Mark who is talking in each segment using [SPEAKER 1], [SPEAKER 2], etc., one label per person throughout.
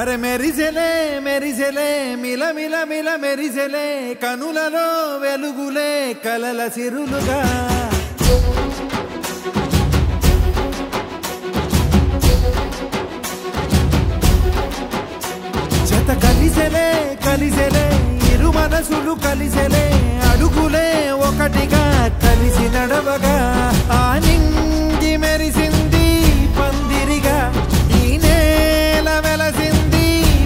[SPEAKER 1] అరే మెరిసెలే మెరిసెలే మిల మిల మిల మెరిసెలే కనులలో వెలుగులే కలల సిరులుగా జత కలిసెలే కలిసెలే ఇరు మనసులు కలిసెలే అడుగులే ఒకటిగా కలిసి నడవగా ఆ నింగి మెరిసింది పందిరిగా ఈ నేల వెలసింది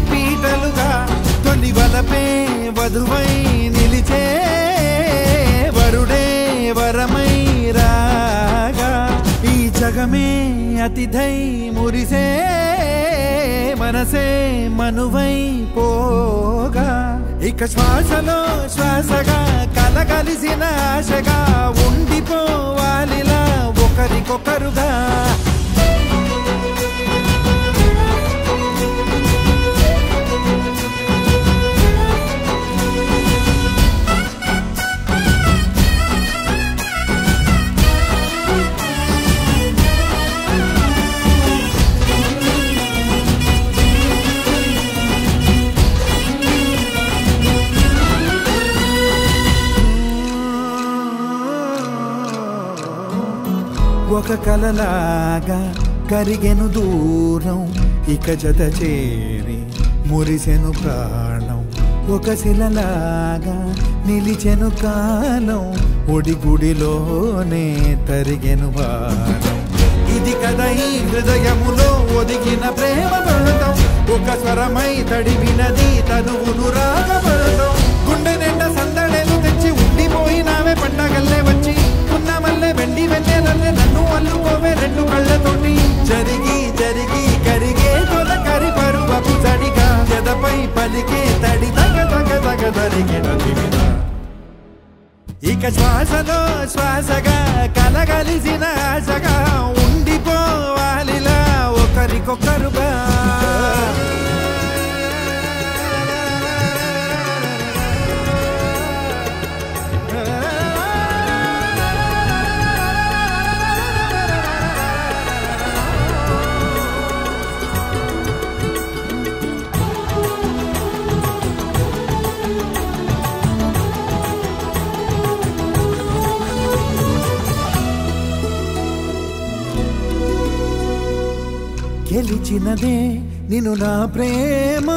[SPEAKER 1] పీటలుగా తొలి వలపే వధువై నిలిచే వరుడే వరమై రాగా ఈ జగమే అతిథై మురిసే మనసే మనువై పోగా ఇక శ్వాసలో శ్వాసగా కలగలిసిన ఆశగా ఉండిపోవాలిలా ఒకరికొకరుగా ఒక కలలాగా కరిగెను దూరం ఇక జత చేరి మురిసెను ప్రాణం ఒక శిలలాగా నిలిచెను కాలం ఒడిగుడిలోనే తరిగెను వారం ఇది కదా ఈ హృదయములో ఒదిగిన ప్రేమ పడతాం ఒక స్వరమై తడివినది తనువును రాగపడతాం గుండె నిండా సందడేలు తెచ్చి ఉండిపోయినావే పండగల్లే వచ్చి ఉన్నమల్లే వెండి వెన్నెలల్లే నన్ను అల్లుకోవే రెండు కళ్ళతోటి జరిగి జరిగి కరిగే తొలకరి పరువపు తడిగా జదపై పలికే తడి తగ తగ తగ తరిగిన దివిన ఇక శ్వాసలో శ్వాసగా కలగలిసిన ఆశగా ఉండిపోవాలిలా ఒకరికొకరుగా గెలిచినదే నిన్ను నా ప్రేమ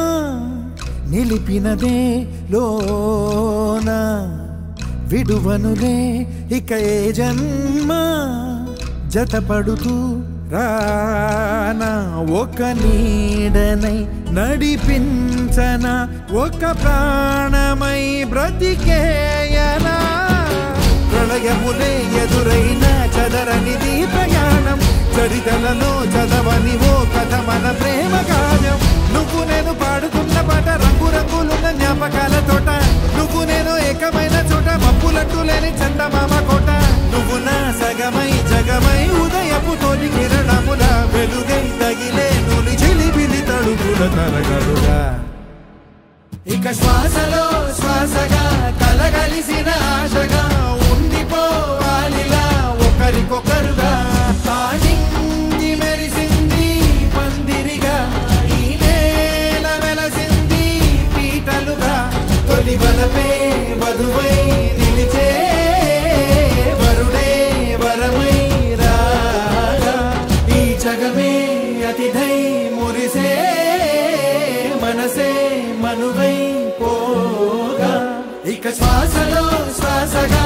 [SPEAKER 1] నిలిపినదే లోన విడువనులే ఇక ఏ జన్మ జతపడుతూ రానా ఒక నీడనై నడిపించన ఒక ప్రాణమై బ్రతికేయనా ప్రళయములే ఎదురైన చదరనిది ప్రయాణం చరితలలో చదవని ఓ కథ మన ప్రేమ కావ్యం నువ్వు నేను పాడుతున్న పాట రంగు రంగులున్న జ్ఞాపకాల తోట నువ్వు నేను ఏకమైన చోట మప్పులట్టు లేని చందమామ కోట నువ్వు నా సగమై జగమై ఉదయపు తోటి కిరణముల వెలుగై తగిలే నులి చిలిపిలి తడుపుల తరగలుగా ఇక శ్వాసలో శ్వాసగా కలగలిసిన ఆశగా ఉండిపోవాలిలా ఒకరికొకరుగా నింగి మెరిసింది పందిరిగా ఈ నేల వెలసింది పీటలుగా తొలి వలపే వధువై నిలిచే వరుడే వరమై రాగా ఈ జగమే అతిథై మురిసే మనసే మనువై పోగా ఇక శ్వాసలో శ్వాసగా